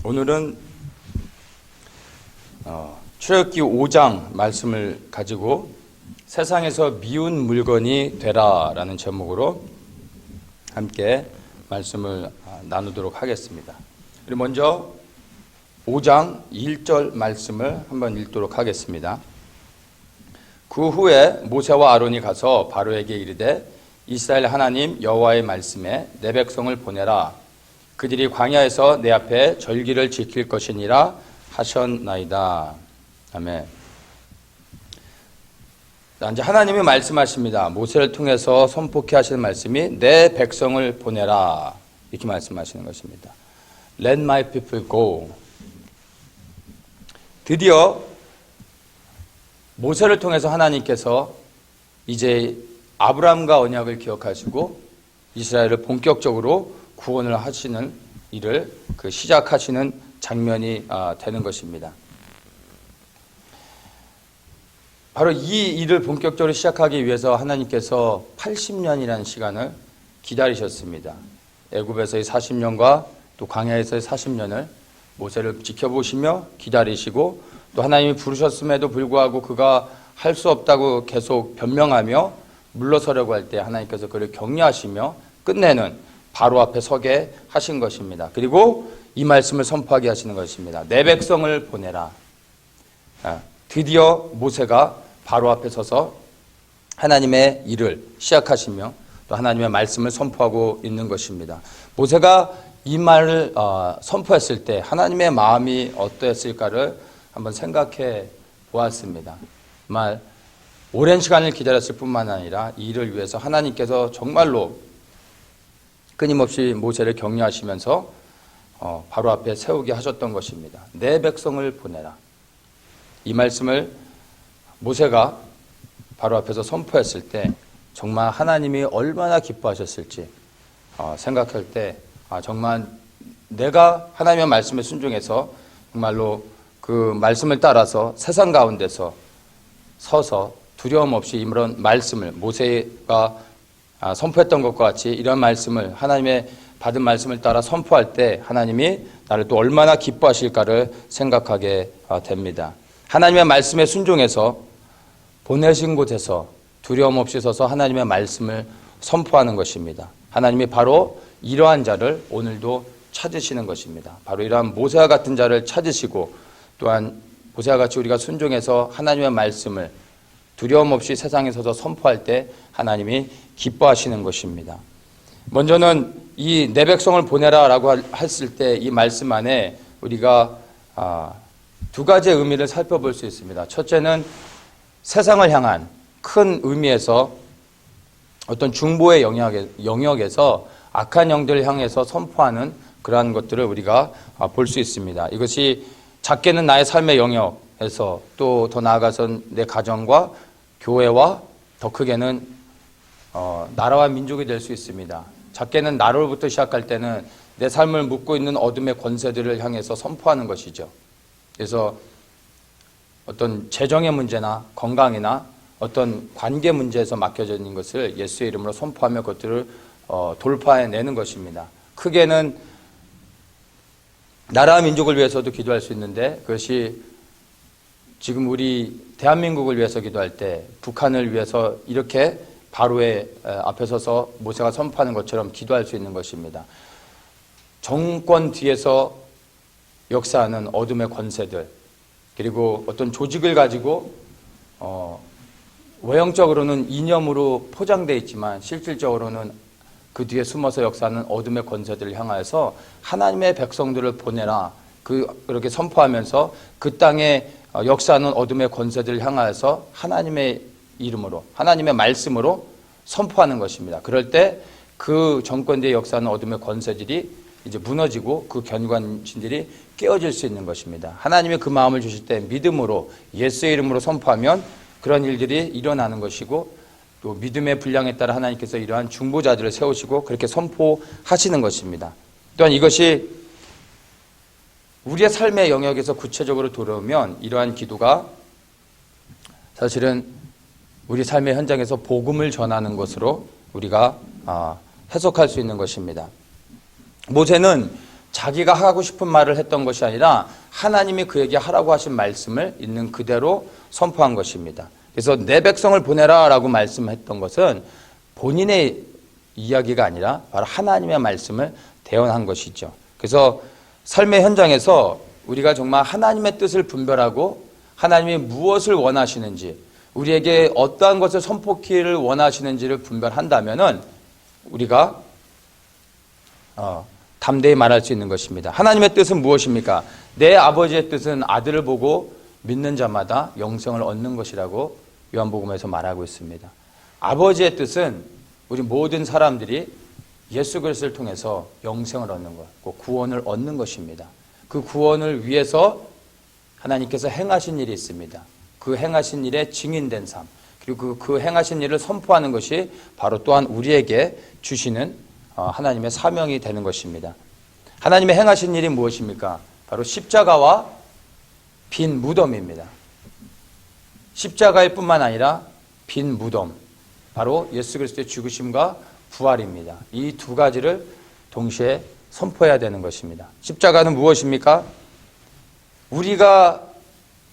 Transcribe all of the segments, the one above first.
오늘은 출애굽기 5장 말씀을 가지고 세상에서 미운 물건이 되라라는 제목으로 함께 말씀을 나누도록 하겠습니다. 그리고 먼저 5장 1절 말씀을 한번 읽도록 하겠습니다. 그 후에 모세와 아론이 가서 바로에게 이르되 이스라엘 하나님 여호와의 말씀에 내 백성을 보내라. 그들이 광야에서 내 앞에 절기를 지킬 것이니라 하셨나이다. 아멘. 이제 하나님이 말씀하십니다. 모세를 통해서 선포케 하시는 말씀이 내 백성을 보내라 이렇게 말씀하시는 것입니다. Let my people go. 드디어 모세를 통해서 하나님께서 이제 아브라함과 언약을 기억하시고 이스라엘을 본격적으로 구원을 하시는 일을 시작하시는 장면이 되는 것입니다. 바로 이 일을 본격적으로 시작하기 위해서 하나님께서 80년이라는 시간을 기다리셨습니다. 애굽에서의 40년과 또 광야에서의 40년을 모세를 지켜보시며 기다리시고 또 하나님이 부르셨음에도 불구하고 그가 할 수 없다고 계속 변명하며 물러서려고 할 때 하나님께서 그를 격려하시며 끝내는 바로 앞에 서게 하신 것입니다. 그리고 이 말씀을 선포하게 하시는 것입니다. 내 백성을 보내라. 드디어 모세가 바로 앞에 서서 하나님의 일을 시작하시며 또 하나님의 말씀을 선포하고 있는 것입니다. 모세가 이 말을 선포했을 때 하나님의 마음이 어떠했을까를 한번 생각해 보았습니다. 정말 오랜 시간을 기다렸을 뿐만 아니라 이 일을 위해서 하나님께서 정말로 끊임없이 모세를 격려하시면서 바로 앞에 세우게 하셨던 것입니다. 내 백성을 보내라. 이 말씀을 모세가 바로 앞에서 선포했을 때 정말 하나님이 얼마나 기뻐하셨을지 생각할 때 정말 내가 하나님의 말씀에 순종해서 정말로 그 말씀을 따라서 세상 가운데서 서서 두려움 없이 이런 말씀을 모세가 선포했던 것과 같이 이런 말씀을 하나님의 받은 말씀을 따라 선포할 때 하나님이 나를 또 얼마나 기뻐하실까를 생각하게 됩니다. 하나님의 말씀에 순종해서 보내신 곳에서 두려움 없이 서서 하나님의 말씀을 선포하는 것입니다. 하나님이 바로 이러한 자를 오늘도 찾으시는 것입니다. 바로 이러한 모세와 같은 자를 찾으시고 또한 모세와 같이 우리가 순종해서 하나님의 말씀을 두려움 없이 세상에 서서 선포할 때 하나님이 기뻐하시는 것입니다. 먼저는 이 내 백성을 보내라 라고 했을 때 이 말씀 안에 우리가 두 가지의 의미를 살펴볼 수 있습니다. 첫째는 세상을 향한 큰 의미에서 어떤 중보의 영역에서 악한 영들을 향해서 선포하는 그러한 것들을 우리가 볼 수 있습니다. 이것이 작게는 나의 삶의 영역에서 또 더 나아가선 내 가정과 교회와 더 크게는 나라와 민족이 될 수 있습니다. 작게는 나로부터 시작할 때는 내 삶을 묶고 있는 어둠의 권세들을 향해서 선포하는 것이죠. 그래서 어떤 재정의 문제나 건강이나 어떤 관계 문제에서 막혀져 있는 것을 예수의 이름으로 선포하며 그것들을 돌파해내는 것입니다. 크게는 나라와 민족을 위해서도 기도할 수 있는데 그것이 지금 우리 대한민국을 위해서 기도할 때 북한을 위해서 이렇게 바로의 앞에 서서 모세가 선포하는 것처럼 기도할 수 있는 것입니다. 정권 뒤에서 역사하는 어둠의 권세들 그리고 어떤 조직을 가지고 외형적으로는 이념으로 포장되어 있지만 실질적으로는 그 뒤에 숨어서 역사하는 어둠의 권세들을 향하여서 하나님의 백성들을 보내라 그렇게 선포하면서 그 땅에 역사하는 어둠의 권세들을 향하여서 하나님의 이름으로 하나님의 말씀으로 선포하는 것입니다. 그럴 때 그 정권 뒤에 역사하는 어둠의 권세들이 이제 무너지고 그 견고한신들이 깨어질 수 있는 것입니다. 하나님이 그 마음을 주실 때 믿음으로 예수의 이름으로 선포하면 그런 일들이 일어나는 것이고 또 믿음의 분량에 따라 하나님께서 이러한 중보자들을 세우시고 그렇게 선포하시는 것입니다. 또한 이것이 우리의 삶의 영역에서 구체적으로 들어오면 이러한 기도가 사실은 우리 삶의 현장에서 복음을 전하는 것으로 우리가 해석할 수 있는 것입니다. 모세는 자기가 하고 싶은 말을 했던 것이 아니라 하나님이 그에게 하라고 하신 말씀을 있는 그대로 선포한 것입니다. 그래서 내 백성을 보내라 라고 말씀했던 것은 본인의 이야기가 아니라 바로 하나님의 말씀을 대언한 것이죠. 그래서 삶의 현장에서 우리가 정말 하나님의 뜻을 분별하고 하나님이 무엇을 원하시는지, 우리에게 어떠한 것을 선포키를 원하시는지를 분별한다면은 우리가 담대히 말할 수 있는 것입니다. 하나님의 뜻은 무엇입니까? 내 아버지의 뜻은 아들을 보고 믿는 자마다 영생을 얻는 것이라고 요한복음에서 말하고 있습니다. 아버지의 뜻은 우리 모든 사람들이 예수 그리스도를 통해서 영생을 얻는 것, 구원을 얻는 것입니다. 그 구원을 위해서 하나님께서 행하신 일이 있습니다. 그 행하신 일에 증인된 삶, 그리고 그 행하신 일을 선포하는 것이 바로 또한 우리에게 주시는 하나님의 사명이 되는 것입니다. 하나님의 행하신 일이 무엇입니까? 바로 십자가와 빈 무덤입니다. 십자가일 뿐만 아니라 빈 무덤, 바로 예수 그리스도의 죽으심과 부활입니다. 이 두 가지를 동시에 선포해야 되는 것입니다. 십자가는 무엇입니까? 우리가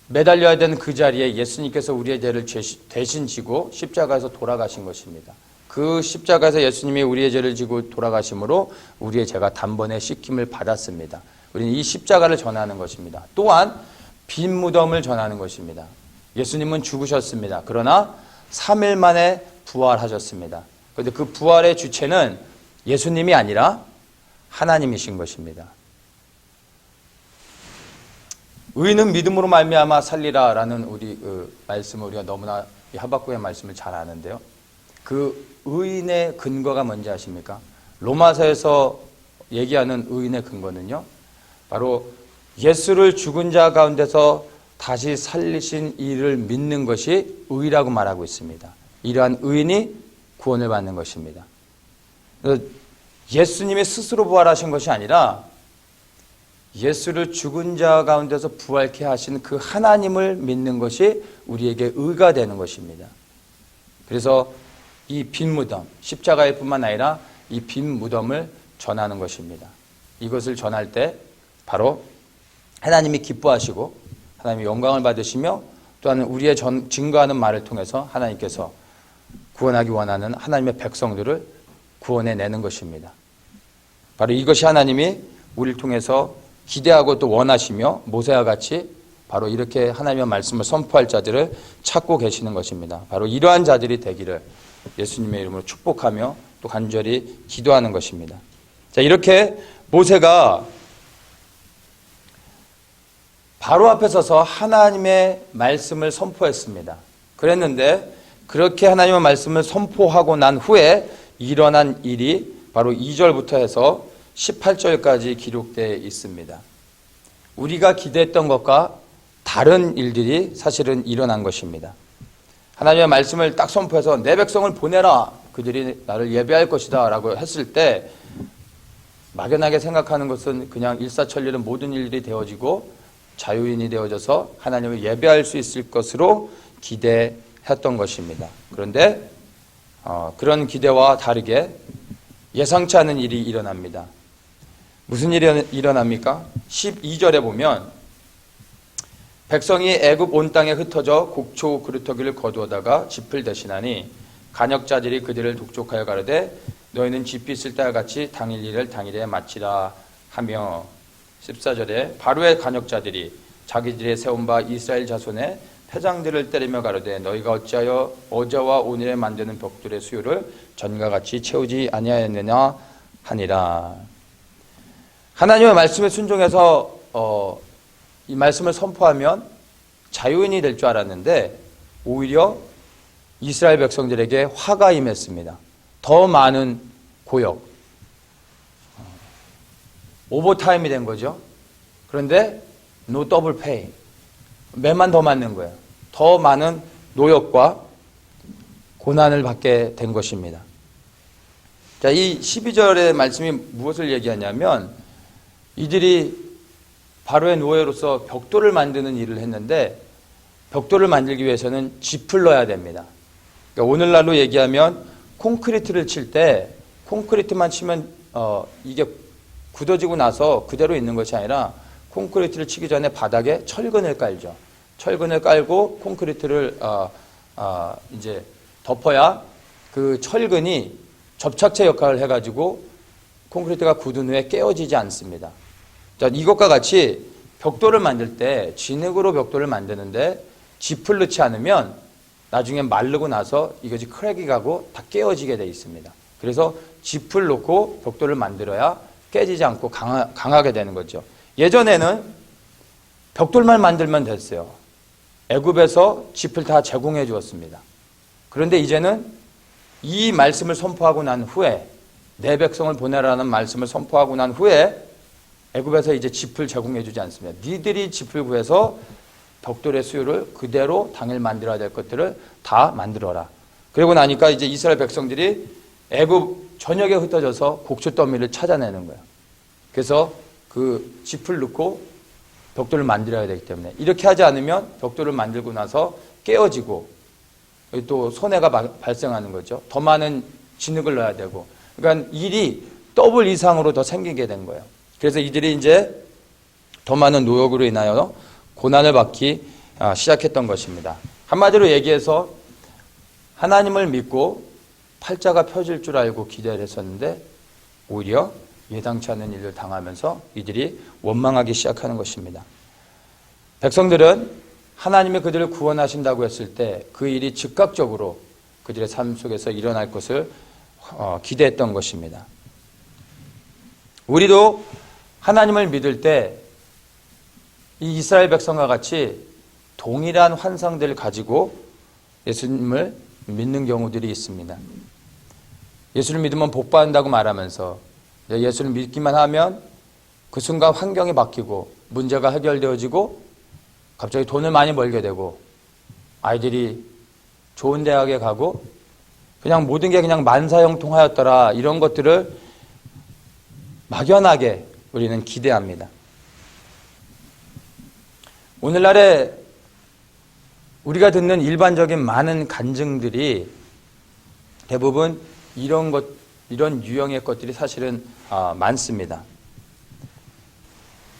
매달려야 되는 그 자리에 예수님께서 우리의 죄를 대신 지고 십자가에서 돌아가신 것입니다. 그 십자가에서 예수님이 우리의 죄를 지고 돌아가심으로 우리의 죄가 단번에 씻김을 받았습니다. 우리는 이 십자가를 전하는 것입니다. 또한 빈 무덤을 전하는 것입니다. 예수님은 죽으셨습니다. 그러나 3일 만에 부활하셨습니다. 그런데 그 부활의 주체는 예수님이 아니라 하나님이신 것입니다. 의인은 믿음으로 말미암아 살리라라는 우리 말씀을 우리가 너무나 이 하박국의 말씀을 잘 아는데요. 그 의인의 근거가 뭔지 아십니까? 로마서에서 얘기하는 의인의 근거는요, 바로 예수를 죽은 자 가운데서 다시 살리신 이를 믿는 것이 의라고 말하고 있습니다. 이러한 의인이 구원을 받는 것입니다. 예수님이 스스로 부활하신 것이 아니라 예수를 죽은 자 가운데서 부활케 하신 그 하나님을 믿는 것이 우리에게 의가 되는 것입니다. 그래서 이 빈 무덤, 십자가일 뿐만 아니라 이 빈 무덤을 전하는 것입니다. 이것을 전할 때 바로 하나님이 기뻐하시고 하나님이 영광을 받으시며 또한 우리의 증거하는 말을 통해서 하나님께서 구원하기 원하는 하나님의 백성들을 구원해내는 것입니다. 바로 이것이 하나님이 우리를 통해서 기대하고 또 원하시며 모세와 같이 바로 이렇게 하나님의 말씀을 선포할 자들을 찾고 계시는 것입니다. 바로 이러한 자들이 되기를 예수님의 이름으로 축복하며 또 간절히 기도하는 것입니다. 자, 이렇게 모세가 바로 앞에 서서 하나님의 말씀을 선포했습니다. 그랬는데 그렇게 하나님의 말씀을 선포하고 난 후에 일어난 일이 바로 2절부터 해서 18절까지 기록되어 있습니다. 우리가 기대했던 것과 다른 일들이 사실은 일어난 것입니다. 하나님의 말씀을 딱 선포해서 내 백성을 보내라, 그들이 나를 예배할 것이다 라고 했을 때 막연하게 생각하는 것은 그냥 일사천리는 모든 일들이 되어지고 자유인이 되어져서 하나님을 예배할 수 있을 것으로 기대했던 것입니다. 그런데 그런 기대와 다르게 예상치 않은 일이 일어납니다. 무슨 일이 일어납니까? 12절에 보면 백성이 애굽 온 땅에 흩어져 곡초 그루터기를 거두어다가 짚을 대신하니 간역자들이 그들을 독촉하여 가로되 너희는 짚이 있을 때와 같이 당일 일을 당일에 마치라 하며 14절에 바로의 간역자들이 자기들의 세운 바 이스라엘 자손의 패장들을 때리며 가로되 너희가 어찌하여 어제와 오늘에 만드는 벽돌의 수요를 전과 같이 채우지 아니하였느냐 하니라. 하나님의 말씀에 순종해서 이 말씀을 선포하면 자유인이 될 줄 알았는데 오히려 이스라엘 백성들에게 화가 임했습니다. 더 많은 고역, 오버타임이 된 거죠. 그런데 no double pay, 매만 더 맞는 거예요. 더 많은 노역과 고난을 받게 된 것입니다. 자, 이 12절의 말씀이 무엇을 얘기하냐면 이들이 바로의 노예로서 벽돌을 만드는 일을 했는데 벽돌을 만들기 위해서는 짚을 넣어야 됩니다. 그러니까 오늘날로 얘기하면 콘크리트를 칠 때 콘크리트만 치면 이게 굳어지고 나서 그대로 있는 것이 아니라 콘크리트를 치기 전에 바닥에 철근을 깔죠. 철근을 깔고 콘크리트를 이제 덮어야 그 철근이 접착제 역할을 해가지고 콘크리트가 굳은 후에 깨어지지 않습니다. 자, 이것과 같이 벽돌을 만들 때 진흙으로 벽돌을 만드는데 짚을 넣지 않으면 나중에 마르고 나서 이것이 크랙이 가고 다 깨어지게 돼 있습니다. 그래서 짚을 넣고 벽돌을 만들어야 깨지지 않고 강하게 되는 거죠. 예전에는 벽돌만 만들면 됐어요. 애굽에서 짚을 다 제공해 주었습니다. 그런데 이제는 이 말씀을 선포하고 난 후에, 내 백성을 보내라는 말씀을 선포하고 난 후에 애굽에서 이제 짚을 제공해 주지 않습니다. 니들이 짚을 구해서 벽돌의 수요를 그대로 당일 만들어야 될 것들을 다 만들어라. 그러고 나니까 이제 이스라엘 백성들이 애굽 전역에 흩어져서 곡식 더미를 찾아내는 거예요. 그래서 그 짚을 넣고 벽돌을 만들어야 되기 때문에 이렇게 하지 않으면 벽돌을 만들고 나서 깨어지고 또 손해가 발생하는 거죠. 더 많은 진흙을 넣어야 되고, 그러니까 일이 더블 이상으로 더 생기게 된 거예요. 그래서 이들이 이제 더 많은 노역으로 인하여 고난을 받기 시작했던 것입니다. 한마디로 얘기해서 하나님을 믿고 팔자가 펴질 줄 알고 기대를 했었는데 오히려 예상치 않은 일을 당하면서 이들이 원망하기 시작하는 것입니다. 백성들은 하나님이 그들을 구원하신다고 했을 때 그 일이 즉각적으로 그들의 삶 속에서 일어날 것을 기대했던 것입니다. 우리도 하나님을 믿을 때 이 이스라엘 백성과 같이 동일한 환상들을 가지고 예수님을 믿는 경우들이 있습니다. 예수를 믿으면 복받는다고 말하면서 예수를 믿기만 하면 그 순간 환경이 바뀌고 문제가 해결되어지고 갑자기 돈을 많이 벌게 되고 아이들이 좋은 대학에 가고 그냥 모든 게 그냥 만사형통하였더라, 이런 것들을 막연하게 우리는 기대합니다. 오늘날에 우리가 듣는 일반적인 많은 간증들이 대부분 이런 유형의 것들이 사실은 많습니다.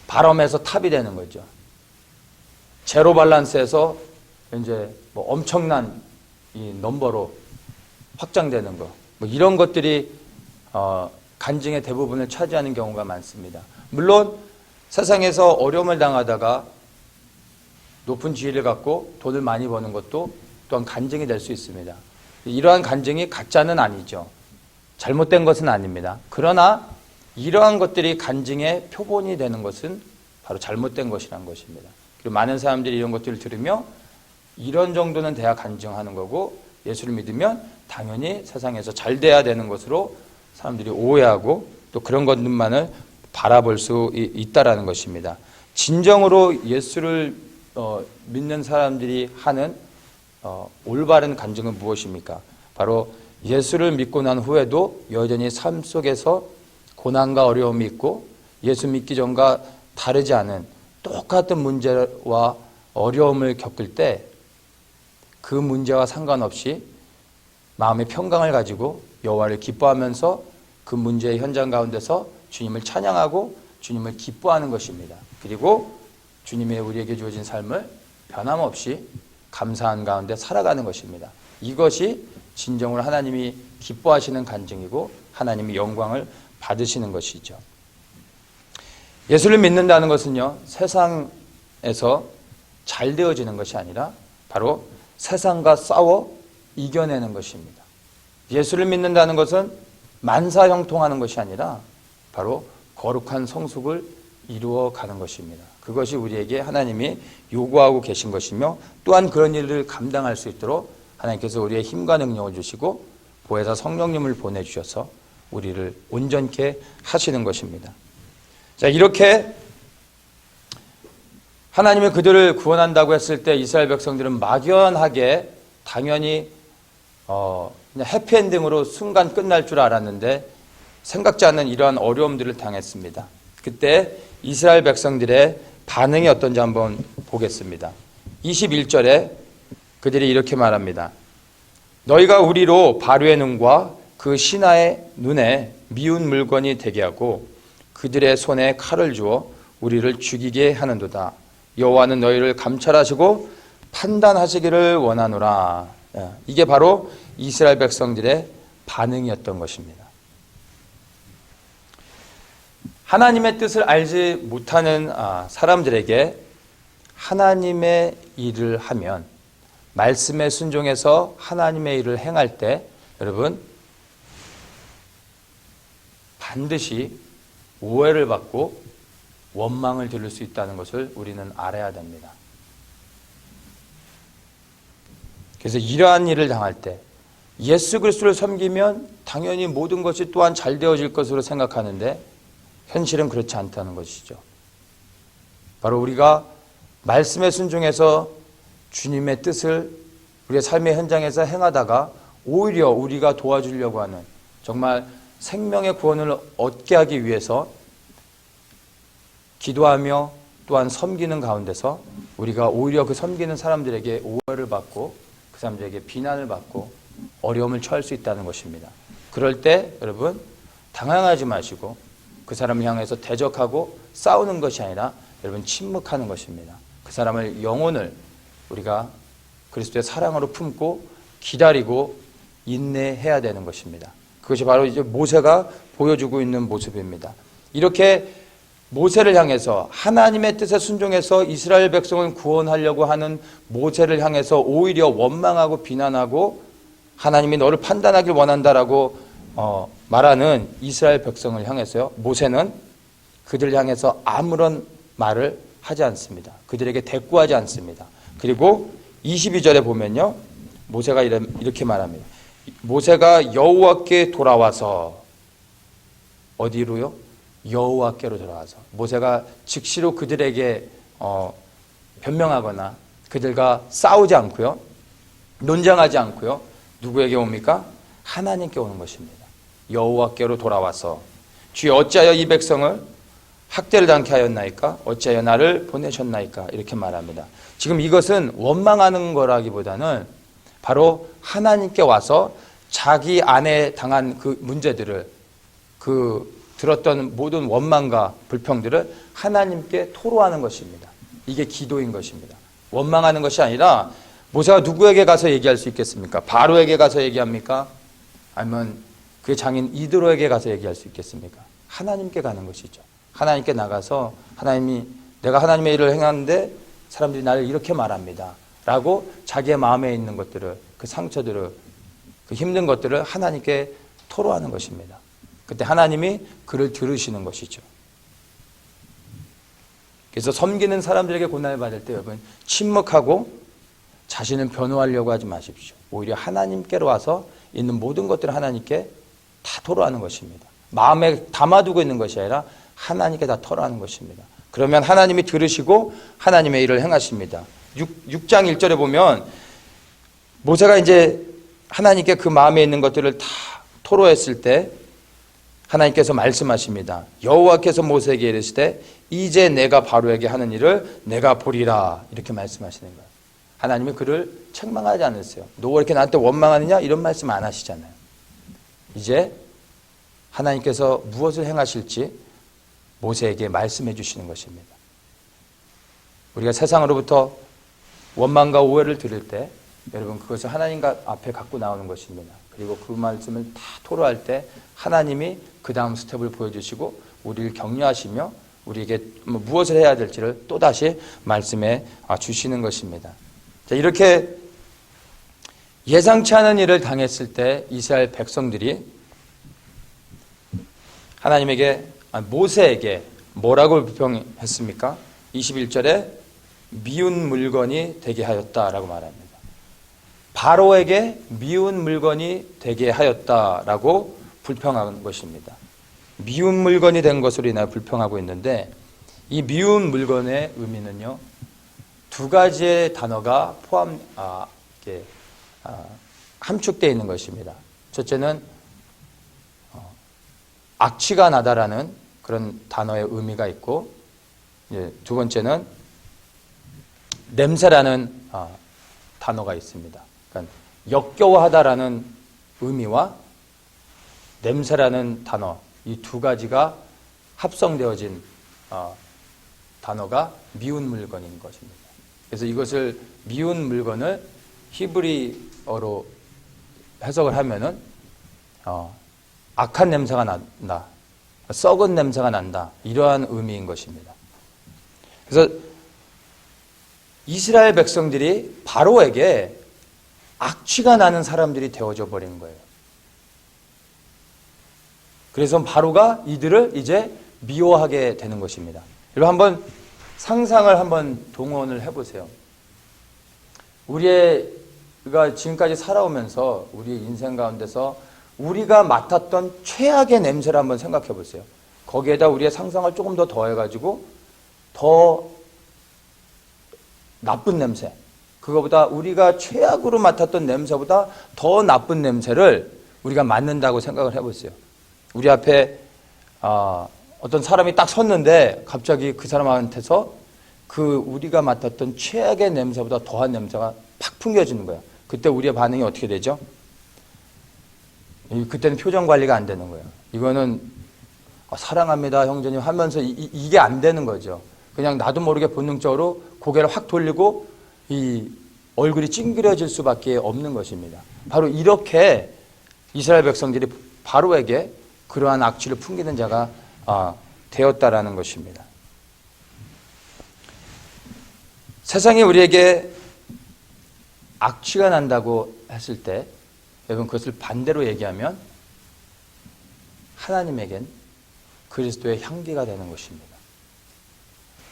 바람에서 탑이 되는 거죠. 제로 밸런스에서 이제 뭐 엄청난 이 넘버로 확장되는 거, 뭐 이런 것들이 간증의 대부분을 차지하는 경우가 많습니다. 물론 세상에서 어려움을 당하다가 높은 지위를 갖고 돈을 많이 버는 것도 또한 간증이 될 수 있습니다. 이러한 간증이 가짜는 아니죠. 잘못된 것은 아닙니다. 그러나 이러한 것들이 간증의 표본이 되는 것은 바로 잘못된 것이라는 것입니다. 그리고 많은 사람들이 이런 것들을 들으며 이런 정도는 돼야 간증하는 거고 예수를 믿으면 당연히 세상에서 잘 돼야 되는 것으로 사람들이 오해하고 또 그런 것만을 바라볼 수 있다라는 것입니다. 진정으로 예수를 믿는 사람들이 하는 올바른 간증은 무엇입니까? 바로 예수를 믿고 난 후에도 여전히 삶 속에서 고난과 어려움이 있고 예수 믿기 전과 다르지 않은 똑같은 문제와 어려움을 겪을 때 그 문제와 상관없이 마음의 평강을 가지고 여호와를 기뻐하면서 그 문제의 현장 가운데서 주님을 찬양하고 주님을 기뻐하는 것입니다. 그리고 주님의 우리에게 주어진 삶을 변함없이 감사한 가운데 살아가는 것입니다. 이것이 진정으로 하나님이 기뻐하시는 간증이고 하나님이 영광을 받으시는 것이죠. 예수를 믿는다는 것은요, 세상에서 잘 되어지는 것이 아니라 바로 세상과 싸워 이겨내는 것입니다. 예수를 믿는다는 것은 만사형통하는 것이 아니라 바로 거룩한 성숙을 이루어가는 것입니다. 그것이 우리에게 하나님이 요구하고 계신 것이며 또한 그런 일을 감당할 수 있도록 하나님께서 우리의 힘과 능력을 주시고 보혜사 성령님을 보내주셔서 우리를 온전케 하시는 것입니다. 자, 이렇게 하나님이 그들을 구원한다고 했을 때 이스라엘 백성들은 막연하게 당연히 그냥 해피엔딩으로 순간 끝날 줄 알았는데 생각지 않은 이러한 어려움들을 당했습니다. 그때 이스라엘 백성들의 반응이 어떤지 한번 보겠습니다. 21절에 그들이 이렇게 말합니다. 너희가 우리로 바로의 눈과 그 신하의 눈에 미운 물건이 되게 하고 그들의 손에 칼을 주어 우리를 죽이게 하는도다. 여호와는 너희를 감찰하시고 판단하시기를 원하노라. 이게 바로 이스라엘 백성들의 반응이었던 것입니다. 하나님의 뜻을 알지 못하는 사람들에게 하나님의 일을 하면, 말씀에 순종해서 하나님의 일을 행할 때 여러분 반드시 오해를 받고 원망을 들을 수 있다는 것을 우리는 알아야 됩니다. 그래서 이러한 일을 당할 때 예수 그리스도를 섬기면 당연히 모든 것이 또한 잘 되어질 것으로 생각하는데 현실은 그렇지 않다는 것이죠. 바로 우리가 말씀에 순종해서 주님의 뜻을 우리의 삶의 현장에서 행하다가 오히려 우리가 도와주려고 하는, 정말 생명의 구원을 얻게 하기 위해서 기도하며 또한 섬기는 가운데서 우리가 오히려 그 섬기는 사람들에게 오해를 받고 그 사람들에게 비난을 받고 어려움을 처할 수 있다는 것입니다. 그럴 때 여러분 당황하지 마시고 그 사람을 향해서 대적하고 싸우는 것이 아니라 여러분 침묵하는 것입니다. 그 사람을, 영혼을 우리가 그리스도의 사랑으로 품고 기다리고 인내해야 되는 것입니다. 그것이 바로 이제 모세가 보여주고 있는 모습입니다. 이렇게 모세를 향해서 하나님의 뜻에 순종해서 이스라엘 백성을 구원하려고 하는 모세를 향해서 오히려 원망하고 비난하고 하나님이 너를 판단하길 원한다라고 말하는 이스라엘 백성을 향해서요, 모세는 그들을 향해서 아무런 말을 하지 않습니다. 그들에게 대꾸하지 않습니다. 그리고 22절에 보면요, 모세가 이렇게 말합니다. 모세가 여호와께 돌아와서, 어디로요? 여호와께로 돌아와서. 모세가 즉시로 그들에게 변명하거나 그들과 싸우지 않고요, 논쟁하지 않고요, 누구에게 옵니까? 하나님께 오는 것입니다. 여호와께로 돌아와서 주여 어찌하여 이 백성을 학대를 당케 하였나이까? 어찌하여 나를 보내셨나이까? 이렇게 말합니다. 지금 이것은 원망하는 거라기보다는 바로 하나님께 와서 자기 안에 당한 그 문제들을, 들었던 모든 원망과 불평들을 하나님께 토로하는 것입니다. 이게 기도인 것입니다. 원망하는 것이 아니라 모세가 누구에게 가서 얘기할 수 있겠습니까? 바로에게 가서 얘기합니까? 아니면 그의 장인 이드로에게 가서 얘기할 수 있겠습니까? 하나님께 가는 것이죠. 하나님께 나가서 내가 하나님의 일을 행하는데 사람들이 나를 이렇게 말합니다 라고 자기의 마음에 있는 것들을, 그 상처들을, 그 힘든 것들을 하나님께 토로하는 것입니다. 그때 하나님이 그를 들으시는 것이죠. 그래서 섬기는 사람들에게 고난을 받을 때 여러분 침묵하고 자신을 변호하려고 하지 마십시오. 오히려 하나님께로 와서 있는 모든 것들을 하나님께 다 토로하는 것입니다. 마음에 담아두고 있는 것이 아니라 하나님께 다 털어하는 것입니다. 그러면 하나님이 들으시고 하나님의 일을 행하십니다. 6장 1절에 보면 모세가 이제 하나님께 그 마음에 있는 것들을 다 토로했을 때 하나님께서 말씀하십니다. 여호와께서 모세에게 이르시되 이제 내가 바로에게 하는 일을 내가 보리라, 이렇게 말씀하시는 거예요. 하나님이 그를 책망하지 않으세요. 너 왜 이렇게 나한테 원망하느냐? 이런 말씀 안 하시잖아요. 이제 하나님께서 무엇을 행하실지 모세에게 말씀해 주시는 것입니다. 우리가 세상으로부터 원망과 오해를 들을 때 여러분 그것을 하나님 앞에 갖고 나오는 것입니다. 그리고 그 말씀을 다 토로할 때 하나님이 그 다음 스텝을 보여주시고 우리를 격려하시며 우리에게 무엇을 해야 될지를 또다시 말씀해 주시는 것입니다. 자, 이렇게 예상치 않은 일을 당했을 때 이스라엘 백성들이 하나님에게, 모세에게 뭐라고 불평했습니까? 21절에 미운 물건이 되게 하였다라고 말합니다. 바로에게 미운 물건이 되게 하였다라고 불평한 것입니다. 미운 물건이 된 것으로 인하여 불평하고 있는데 이 미운 물건의 의미는요, 두 가지의 단어가 함축되어 있는 것입니다. 첫째는 악취가 나다라는 그런 단어의 의미가 있고, 두 번째는 냄새라는 단어가 있습니다. 그러니까 합성되어진 단어가 미운 물건인 것입니다. 그래서 이것을 미운 물건을 히브리어로 해석을 하면은 악한 냄새가 난다, 썩은 냄새가 난다, 이러한 의미인 것입니다. 그래서 이스라엘 백성들이 바로에게 악취가 나는 사람들이 되어져 버린 거예요. 그래서 바로가 이들을 이제 미워하게 되는 것입니다. 여러분 한번 상상을 한번 동원을 해보세요. 우리가 지금까지 살아오면서 우리 인생 가운데서 우리가 맡았던 최악의 냄새를 한번 생각해 보세요. 거기에다 우리의 상상을 조금 더 더해가지고 더 나쁜 냄새, 그거보다 우리가 최악으로 맡았던 냄새보다 더 나쁜 냄새를 우리가 맡는다고 생각을 해보세요. 우리 앞에 어떤 사람이 딱 섰는데 갑자기 그 사람한테서 그 우리가 맡았던 최악의 냄새보다 더한 냄새가 팍 풍겨지는 거예요. 그때 우리의 반응이 어떻게 되죠? 그때는 표정 관리가 안 되는 거예요. 이거는 사랑합니다 형제님 하면서 이게 안 되는 거죠. 그냥 나도 모르게 본능적으로 고개를 확 돌리고 이 얼굴이 찡그려질 수밖에 없는 것입니다. 바로 이렇게 이스라엘 백성들이 바로에게 그러한 악취를 풍기는 자가 되었다라는 것입니다. 세상이 우리에게 악취가 난다고 했을 때 여러분 그것을 반대로 얘기하면 하나님에겐 그리스도의 향기가 되는 것입니다.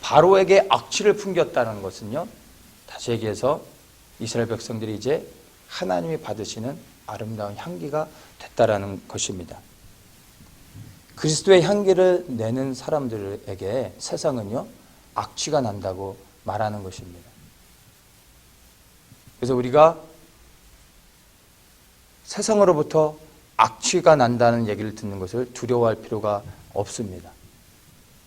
바로에게 악취를 풍겼다는 것은요, 다시 얘기해서 이스라엘 백성들이 이제 하나님이 받으시는 아름다운 향기가 됐다라는 것입니다. 그리스도의 향기를 내는 사람들에게 세상은요, 악취가 난다고 말하는 것입니다. 그래서 우리가 세상으로부터 악취가 난다는 얘기를 듣는 것을 두려워할 필요가 없습니다.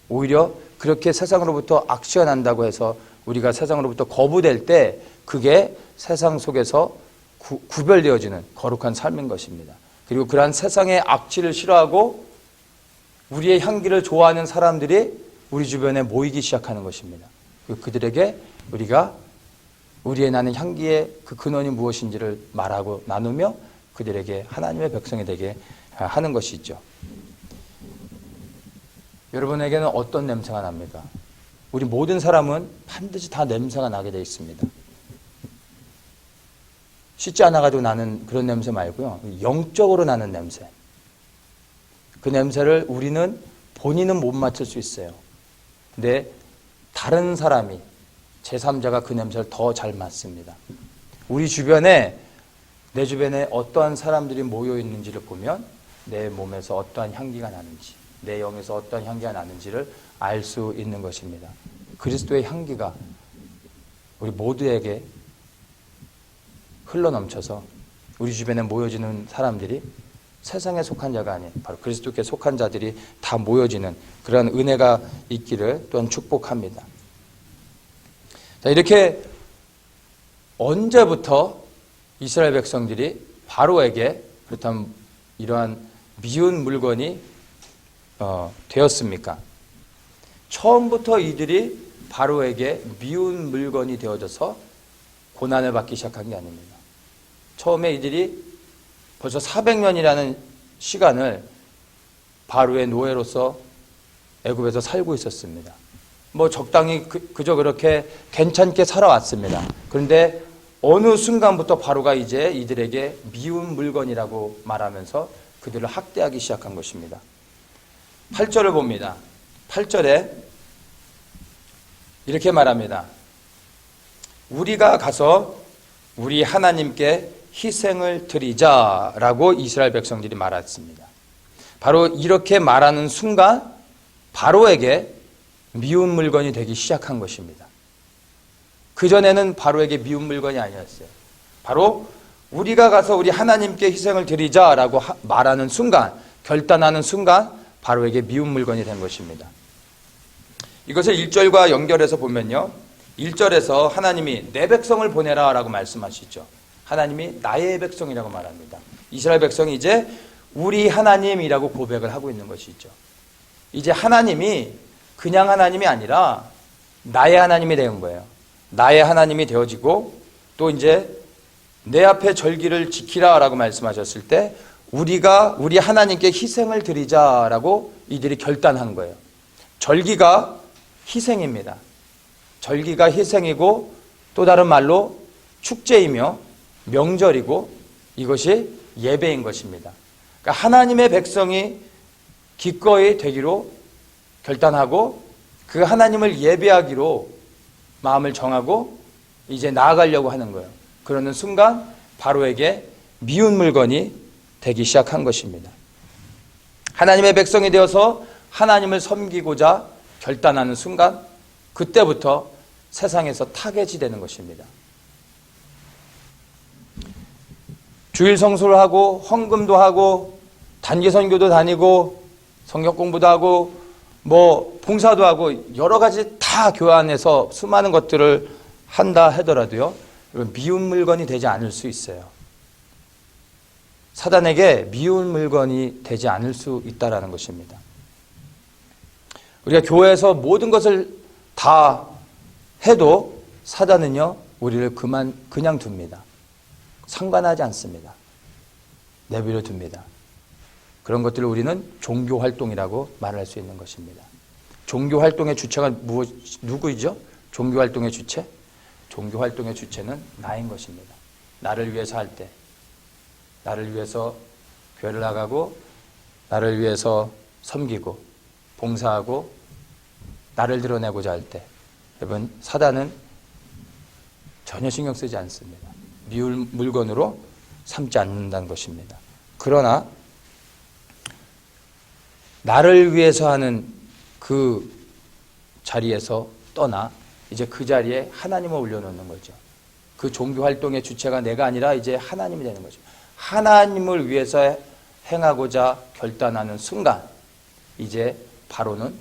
오히려 그렇게 세상으로부터 악취가 난다고 해서 우리가 세상으로부터 거부될 때 그게 세상 속에서 구별되어지는 거룩한 삶인 것입니다. 그리고 그러한 세상의 악취를 싫어하고 우리의 향기를 좋아하는 사람들이 우리 주변에 모이기 시작하는 것입니다. 그들에게 우리가 우리의 나는 향기의 그 근원이 무엇인지를 말하고 나누며 그들에게 하나님의 백성이 되게 하는 것이죠. 여러분에게는 어떤 냄새가 납니까? 우리 모든 사람은 반드시 다 냄새가 나게 되어 있습니다. 씻지 않아가지고 나는 그런 냄새 말고요. 영적으로 나는 냄새. 그 냄새를 우리는 본인은 못 맡을 수 있어요. 근데 다른 사람이, 제3자가 그 냄새를 더 잘 맡습니다. 우리 주변에, 내 주변에 어떠한 사람들이 모여 있는지를 보면 내 몸에서 어떠한 향기가 나는지, 내 영에서 어떠한 향기가 나는지를 알 수 있는 것입니다. 그리스도의 향기가 우리 모두에게 흘러넘쳐서 우리 주변에 모여지는 사람들이 세상에 속한 자가 아닌 바로 그리스도께 속한 자들이 다 모여지는 그런 은혜가 있기를 또한 축복합니다. 자, 이렇게 언제부터 이스라엘 백성들이 바로에게 그렇다면 이러한 미운 물건이 되었습니까? 처음부터 이들이 바로에게 미운 물건이 되어져서 고난을 받기 시작한 게 아닙니다. 처음에 이들이 벌써 400년이라는 시간을 바로의 노예로서 애굽에서 살고 있었습니다. 뭐 적당히 그저 그렇게 괜찮게 살아왔습니다. 그런데 어느 순간부터 바로가 이제 이들에게 미운 물건이라고 말하면서 그들을 학대하기 시작한 것입니다. 8절을 봅니다. 8절에 이렇게 말합니다. 우리가 가서 우리 하나님께 희생을 드리자라고 이스라엘 백성들이 말했습니다. 바로 이렇게 말하는 순간 바로에게 미운 물건이 되기 시작한 것입니다. 그전에는 바로에게 미운 물건이 아니었어요. 바로 우리가 가서 우리 하나님께 희생을 드리자라고 말하는 순간, 결단하는 순간 바로에게 미운 물건이 된 것입니다. 이것을 1절과 연결해서 보면요, 1절에서 하나님이 내 백성을 보내라 라고 말씀하시죠. 하나님이 나의 백성이라고 말합니다. 이스라엘 백성이 이제 우리 하나님이라고 고백을 하고 있는 것이죠. 이제 하나님이 그냥 하나님이 아니라 나의 하나님이 되는 거예요. 나의 하나님이 되어지고 또 이제 내 앞에 절기를 지키라라고 말씀하셨을 때 우리가 우리 하나님께 희생을 드리자라고 이들이 결단한 거예요. 절기가 희생입니다. 절기가 희생이고 또 다른 말로 축제이며 명절이고 이것이 예배인 것입니다. 그러니까 하나님의 백성이 기꺼이 되기로 결단하고 그 하나님을 예배하기로 마음을 정하고 이제 나아가려고 하는 거예요. 그러는 순간 바로에게 미운 물건이 되기 시작한 것입니다. 하나님의 백성이 되어서 하나님을 섬기고자 결단하는 순간 그때부터 세상에서 타겟이 되는 것입니다. 주일 성수를 하고 헌금도 하고 단기 선교도 다니고 성경 공부도 하고 뭐 봉사도 하고 여러 가지 다 교회 안에서 수많은 것들을 한다 하더라도요. 미운 물건이 되지 않을 수 있어요. 사단에게 미운 물건이 되지 않을 수 있다라는 것입니다. 우리가 교회에서 모든 것을 다 해도 사단은요 우리를 그냥 둡니다. 상관하지 않습니다. 내버려 둡니다. 그런 것들을 우리는 종교 활동이라고 말할 수 있는 것입니다. 종교 활동의 주체가 누구이죠? 종교 활동의 주체? 종교 활동의 주체는 나인 것입니다. 나를 위해서 할 때, 나를 위해서 교회를 나가고, 나를 위해서 섬기고, 봉사하고, 나를 드러내고자 할 때, 여러분 사단은 전혀 신경 쓰지 않습니다. 미울 물건으로 삼지 않는다는 것입니다. 그러나 나를 위해서 하는 그 자리에서 떠나 이제 그 자리에 하나님을 올려놓는 거죠. 그 종교 활동의 주체가 내가 아니라 이제 하나님이 되는 거죠. 하나님을 위해서 행하고자 결단하는 순간 이제 바로는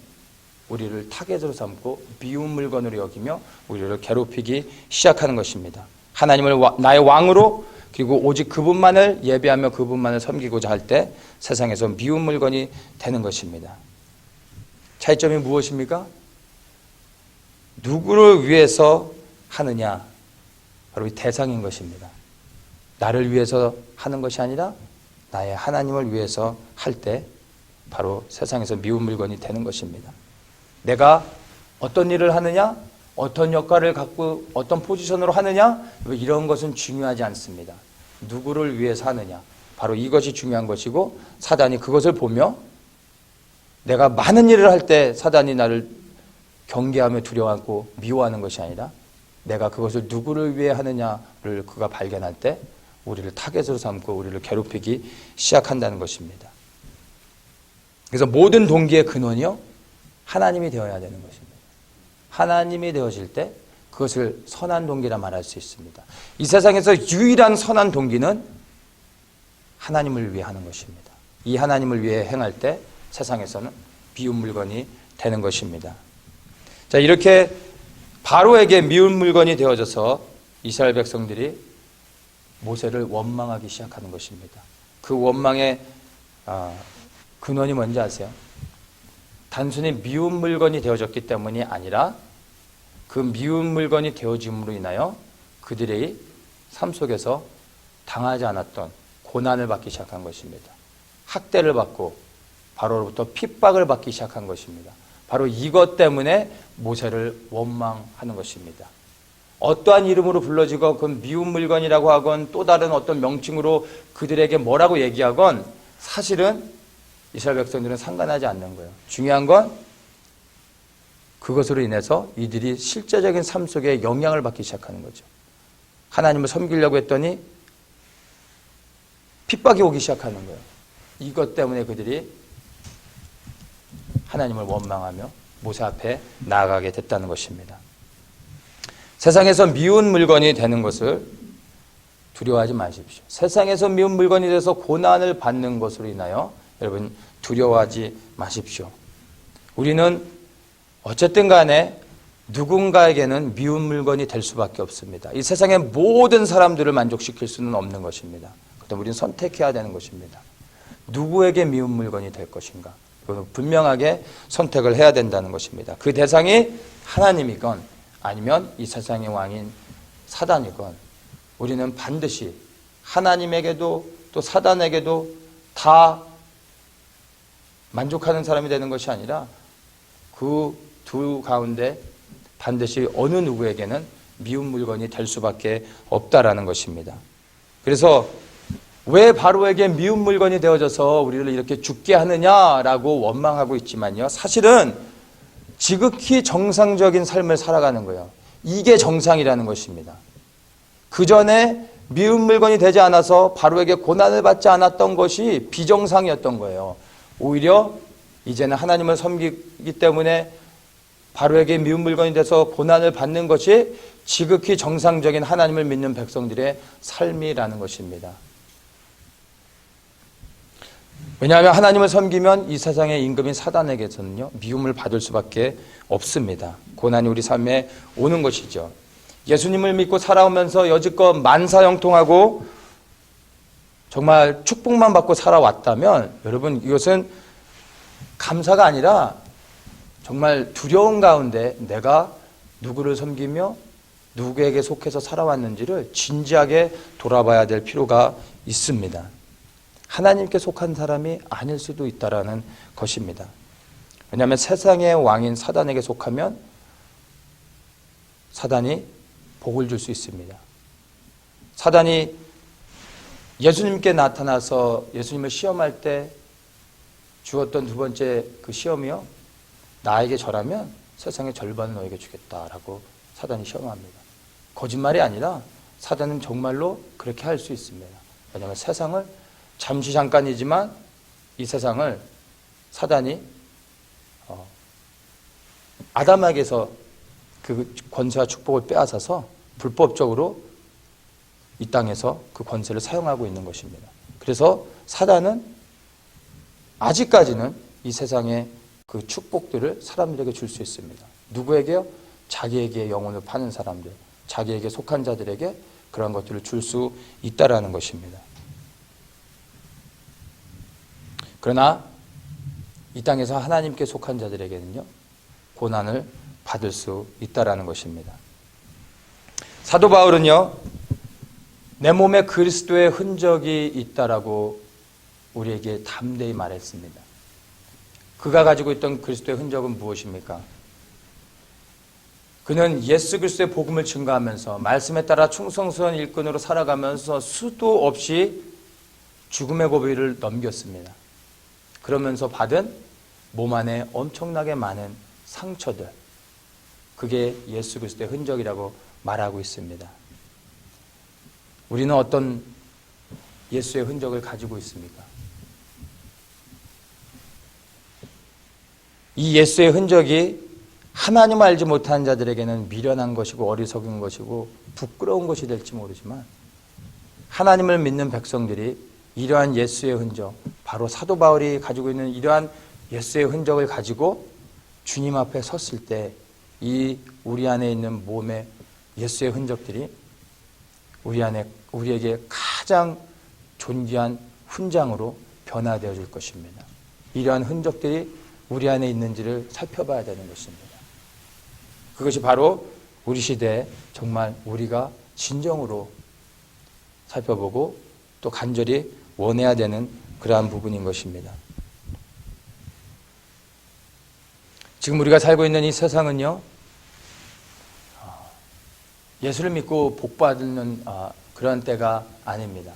우리를 타겟으로 삼고 미운 물건으로 여기며 우리를 괴롭히기 시작하는 것입니다. 하나님을 나의 왕으로 그리고 오직 그분만을 예배하며 그분만을 섬기고자 할 때 세상에서 미운 물건이 되는 것입니다. 차이점이 무엇입니까? 누구를 위해서 하느냐? 바로 이 대상인 것입니다. 나를 위해서 하는 것이 아니라 나의 하나님을 위해서 할 때 바로 세상에서 미운 물건이 되는 것입니다. 내가 어떤 일을 하느냐? 어떤 역할을 갖고 어떤 포지션으로 하느냐? 이런 것은 중요하지 않습니다. 누구를 위해서 하느냐? 바로 이것이 중요한 것이고 사단이 그것을 보며 내가 많은 일을 할 때 사단이 나를 경계하며 두려워하고 미워하는 것이 아니라 내가 그것을 누구를 위해 하느냐를 그가 발견할 때 우리를 타겟으로 삼고 우리를 괴롭히기 시작한다는 것입니다. 그래서 모든 동기의 근원이요 하나님이 되어야 되는 것입니다. 하나님이 되어질 때 그것을 선한 동기라 말할 수 있습니다. 이 세상에서 유일한 선한 동기는 하나님을 위해 하는 것입니다. 이 하나님을 위해 행할 때 세상에서는 미운 물건이 되는 것입니다. 자, 이렇게 바로에게 미운 물건이 되어져서 이스라엘 백성들이 모세를 원망하기 시작하는 것입니다. 그 원망의 근원이 뭔지 아세요? 단순히 미운 물건이 되어졌기 때문이 아니라 그 미운 물건이 되어짐으로 인하여 그들의 삶 속에서 당하지 않았던 고난을 받기 시작한 것입니다. 학대를 받고 바로로부터 핍박을 받기 시작한 것입니다. 바로 이것 때문에 모세를 원망하는 것입니다. 어떠한 이름으로 불러지건 그 미운 물건이라고 하건 또 다른 어떤 명칭으로 그들에게 뭐라고 얘기하건 사실은 이스라엘 백성들은 상관하지 않는 거예요. 중요한 건 그것으로 인해서 이들이 실제적인 삶 속에 영향을 받기 시작하는 거죠. 하나님을 섬기려고 했더니 핍박이 오기 시작하는 거예요. 이것 때문에 그들이 하나님을 원망하며 모세 앞에 나아가게 됐다는 것입니다. 세상에서 미운 물건이 되는 것을 두려워하지 마십시오. 세상에서 미운 물건이 돼서 고난을 받는 것으로 인하여 여러분 두려워하지 마십시오. 우리는 어쨌든 간에 누군가에게는 미운 물건이 될 수밖에 없습니다. 이 세상의 모든 사람들을 만족시킬 수는 없는 것입니다. 그렇다면 우리는 선택해야 되는 것입니다. 누구에게 미운 물건이 될 것인가? 분명하게 선택을 해야 된다는 것입니다. 그 대상이 하나님이건 아니면 이 세상의 왕인 사단이건 우리는 반드시 하나님에게도 또 사단에게도 다 만족하는 사람이 되는 것이 아니라 그 두 가운데 반드시 어느 누구에게는 미운 물건이 될 수밖에 없다라는 것입니다. 그래서 왜 바로에게 미운 물건이 되어져서 우리를 이렇게 죽게 하느냐라고 원망하고 있지만요. 사실은 지극히 정상적인 삶을 살아가는 거예요. 이게 정상이라는 것입니다. 그 전에 미운 물건이 되지 않아서 바로에게 고난을 받지 않았던 것이 비정상이었던 거예요. 오히려 이제는 하나님을 섬기기 때문에 바로에게 미운 물건이 돼서 고난을 받는 것이 지극히 정상적인 하나님을 믿는 백성들의 삶이라는 것입니다. 왜냐하면 하나님을 섬기면 이 세상의 임금인 사단에게서는요, 미움을 받을 수밖에 없습니다. 고난이 우리 삶에 오는 것이죠. 예수님을 믿고 살아오면서 여지껏 만사형통하고 정말 축복만 받고 살아왔다면 여러분 이것은 감사가 아니라 정말 두려운 가운데 내가 누구를 섬기며 누구에게 속해서 살아왔는지를 진지하게 돌아봐야 될 필요가 있습니다. 하나님께 속한 사람이 아닐 수도 있다라는 것입니다. 왜냐하면 세상의 왕인 사단에게 속하면 사단이 복을 줄 수 있습니다. 사단이 예수님께 나타나서 예수님을 시험할 때 주었던 두 번째 그 시험이요, 나에게 절하면 세상의 절반을 너에게 주겠다라고 사단이 시험합니다. 거짓말이 아니라 사단은 정말로 그렇게 할 수 있습니다. 왜냐하면 세상을 잠시 잠깐이지만 이 세상을 사단이 아담에게서 그 권세와 축복을 빼앗아서 불법적으로 이 땅에서 그 권세를 사용하고 있는 것입니다. 그래서 사단은 아직까지는 이 세상의 그 축복들을 사람들에게 줄 수 있습니다. 누구에게요? 자기에게 영혼을 파는 사람들, 자기에게 속한 자들에게 그런 것들을 줄 수 있다라는 것입니다. 그러나 이 땅에서 하나님께 속한 자들에게는요, 고난을 받을 수 있다라는 것입니다. 사도 바울은요, 내 몸에 그리스도의 흔적이 있다라고 우리에게 담대히 말했습니다. 그가 가지고 있던 그리스도의 흔적은 무엇입니까? 그는 예수 그리스도의 복음을 증거하면서 말씀에 따라 충성스러운 일꾼으로 살아가면서 수도 없이 죽음의 고비를 넘겼습니다. 그러면서 받은 몸 안에 엄청나게 많은 상처들, 그게 예수 그리스도의 흔적이라고 말하고 있습니다. 우리는 어떤 예수의 흔적을 가지고 있습니까? 이 예수의 흔적이 하나님을 알지 못하는 자들에게는 미련한 것이고 어리석은 것이고 부끄러운 것이 될지 모르지만 하나님을 믿는 백성들이 이러한 예수의 흔적, 바로 사도 바울이 가지고 있는 이러한 예수의 흔적을 가지고 주님 앞에 섰을 때 이 우리 안에 있는 몸의 예수의 흔적들이 우리에게 가장 존귀한 훈장으로 변화되어 줄 것입니다. 이러한 흔적들이 우리 안에 있는지를 살펴봐야 되는 것입니다. 그것이 바로 우리 시대에 정말 우리가 진정으로 살펴보고 또 간절히 원해야 되는 그러한 부분인 것입니다. 지금 우리가 살고 있는 이 세상은요, 예수를 믿고 복받는 그런 때가 아닙니다.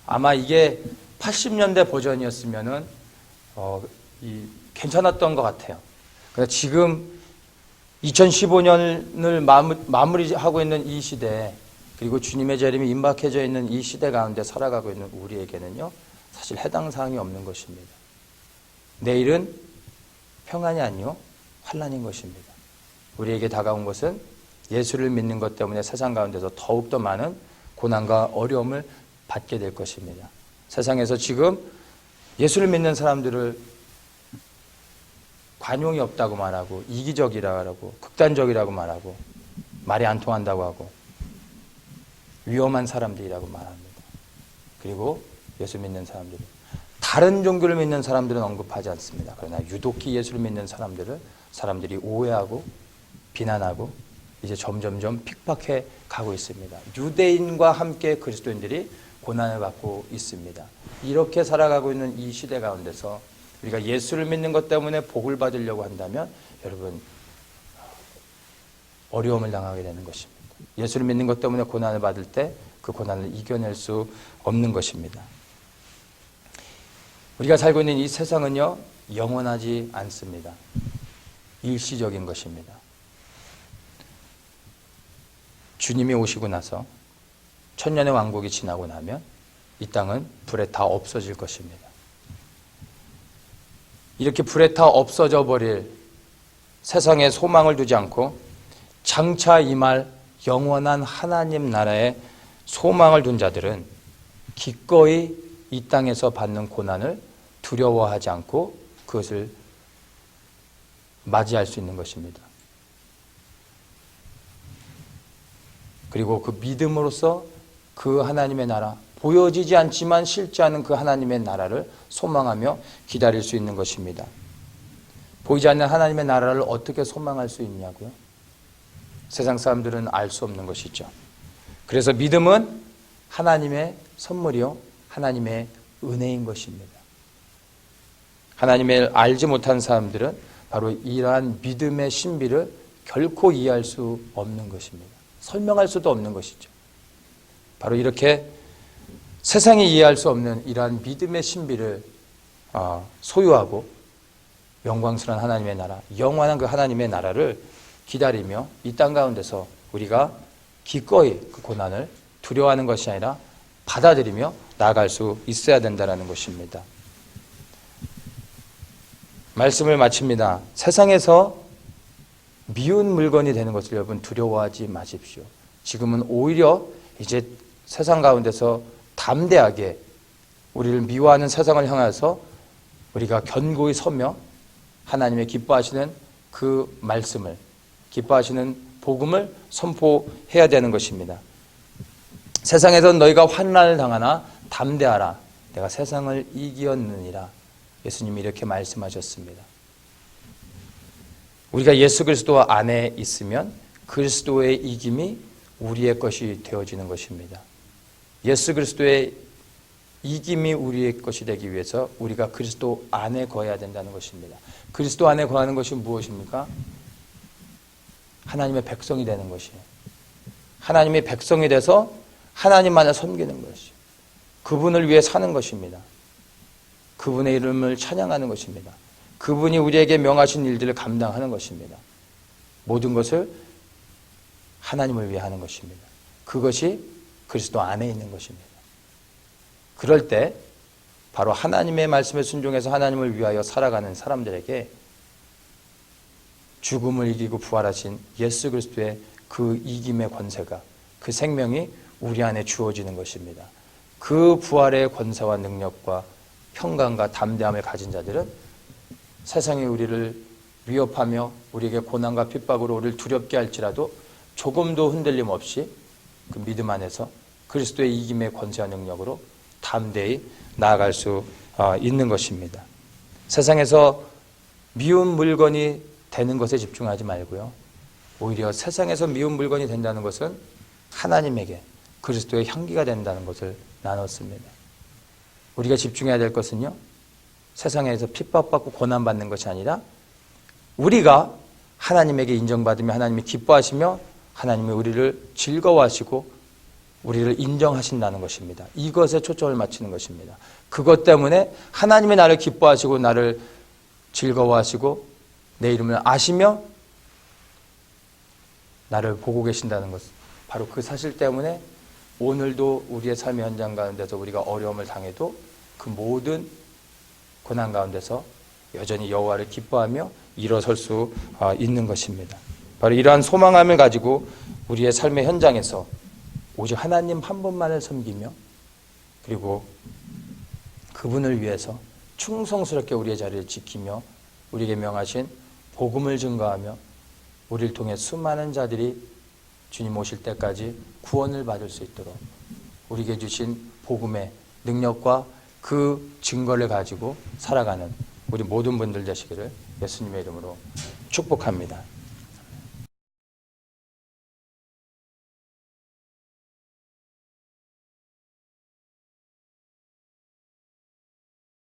아마 이게 80년대 버전이었으면은 괜찮았던 것 같아요. 그러나 지금 2015년을 마무리하고 있는 이 시대, 그리고 주님의 재림이 임박해져 있는 이 시대 가운데 살아가고 있는 우리에게는요, 사실 해당 사항이 없는 것입니다. 내일은 평안이 아니요 환난인 것입니다. 우리에게 다가온 것은 예수를 믿는 것 때문에 세상 가운데서 더욱더 많은 고난과 어려움을 받게 될 것입니다. 세상에서 지금 예수를 믿는 사람들을 관용이 없다고 말하고 이기적이라고 극단적이라고 말하고 말이 안 통한다고 하고 위험한 사람들이라고 말합니다. 그리고 예수 믿는 사람들이 다 다른 종교를 믿는 사람들은 언급하지 않습니다. 그러나 유독히 예수를 믿는 사람들이 오해하고 비난하고 이제 점점점 핍박해 가고 있습니다. 유대인과 함께 그리스도인들이 고난을 받고 있습니다. 이렇게 살아가고 있는 이 시대 가운데서 우리가 예수를 믿는 것 때문에 복을 받으려고 한다면 여러분 어려움을 당하게 되는 것입니다. 예수를 믿는 것 때문에 고난을 받을 때 그 고난을 이겨낼 수 없는 것입니다. 우리가 살고 있는 이 세상은요, 영원하지 않습니다. 일시적인 것입니다. 주님이 오시고 나서 천년의 왕국이 지나고 나면 이 땅은 불에 다 없어질 것입니다. 이렇게 불에 다 없어져 버릴 세상에 소망을 두지 않고 장차 임할 영원한 하나님 나라에 소망을 둔 자들은 기꺼이 이 땅에서 받는 고난을 두려워하지 않고 그것을 맞이할 수 있는 것입니다. 그리고 그 믿음으로써 그 하나님의 나라, 보여지지 않지만 실제하는 그 하나님의 나라를 소망하며 기다릴 수 있는 것입니다. 보이지 않는 하나님의 나라를 어떻게 소망할 수 있냐고요? 세상 사람들은 알 수 없는 것이죠. 그래서 믿음은 하나님의 선물이요, 하나님의 은혜인 것입니다. 하나님을 알지 못한 사람들은 바로 이러한 믿음의 신비를 결코 이해할 수 없는 것입니다. 설명할 수도 없는 것이죠. 바로 이렇게 세상이 이해할 수 없는 이러한 믿음의 신비를 소유하고 영광스러운 하나님의 나라, 영원한 그 하나님의 나라를 기다리며 이 땅 가운데서 우리가 기꺼이 그 고난을 두려워하는 것이 아니라 받아들이며 나아갈 수 있어야 된다는 것입니다. 말씀을 마칩니다. 세상에서 미운 물건이 되는 것을 여러분 두려워하지 마십시오. 지금은 오히려 이제 세상 가운데서 담대하게 우리를 미워하는 세상을 향해서 우리가 견고히 서며 하나님의 기뻐하시는 그 말씀을, 기뻐하시는 복음을 선포해야 되는 것입니다. 세상에서 너희가 환난을 당하나 담대하라. 내가 세상을 이기었느니라. 예수님이 이렇게 말씀하셨습니다. 우리가 예수 그리스도 안에 있으면 그리스도의 이김이 우리의 것이 되어지는 것입니다. 예수 그리스도의 이김이 우리의 것이 되기 위해서 우리가 그리스도 안에 거해야 된다는 것입니다. 그리스도 안에 거하는 것이 무엇입니까? 하나님의 백성이 되는 것이에요. 하나님의 백성이 돼서 하나님만을 섬기는 것이에요. 그분을 위해 사는 것입니다. 그분의 이름을 찬양하는 것입니다. 그분이 우리에게 명하신 일들을 감당하는 것입니다. 모든 것을 하나님을 위해 하는 것입니다. 그것이 그리스도 안에 있는 것입니다. 그럴 때 바로 하나님의 말씀에 순종해서 하나님을 위하여 살아가는 사람들에게 죽음을 이기고 부활하신 예수 그리스도의 그 이김의 권세가, 그 생명이 우리 안에 주어지는 것입니다. 그 부활의 권세와 능력과 평강과 담대함을 가진 자들은 세상이 우리를 위협하며 우리에게 고난과 핍박으로 우리를 두렵게 할지라도 조금도 흔들림 없이 그 믿음 안에서 그리스도의 이김의 권세와 능력으로 담대히 나아갈 수 있는 것입니다. 세상에서 미운 물건이 되는 것에 집중하지 말고요. 오히려 세상에서 미운 물건이 된다는 것은 하나님에게 그리스도의 향기가 된다는 것을 나눴습니다. 우리가 집중해야 될 것은요, 세상에서 핍박받고 고난받는 것이 아니라 우리가 하나님에게 인정받으며 하나님이 기뻐하시며 하나님이 우리를 즐거워하시고 우리를 인정하신다는 것입니다. 이것에 초점을 맞추는 것입니다. 그것 때문에 하나님이 나를 기뻐하시고 나를 즐거워하시고 내 이름을 아시며 나를 보고 계신다는 것, 바로 그 사실 때문에 오늘도 우리의 삶의 현장 가운데서 우리가 어려움을 당해도 그 모든 고난 가운데서 여전히 여호와를 기뻐하며 일어설 수 있는 것입니다. 바로 이러한 소망함을 가지고 우리의 삶의 현장에서 오직 하나님 한 분만을 섬기며 그리고 그분을 위해서 충성스럽게 우리의 자리를 지키며 우리에게 명하신 복음을 증거하며 우리를 통해 수많은 자들이 주님 오실 때까지 구원을 받을 수 있도록 우리에게 주신 복음의 능력과 그 증거를 가지고 살아가는 우리 모든 분들 되시기를 예수님의 이름으로 축복합니다.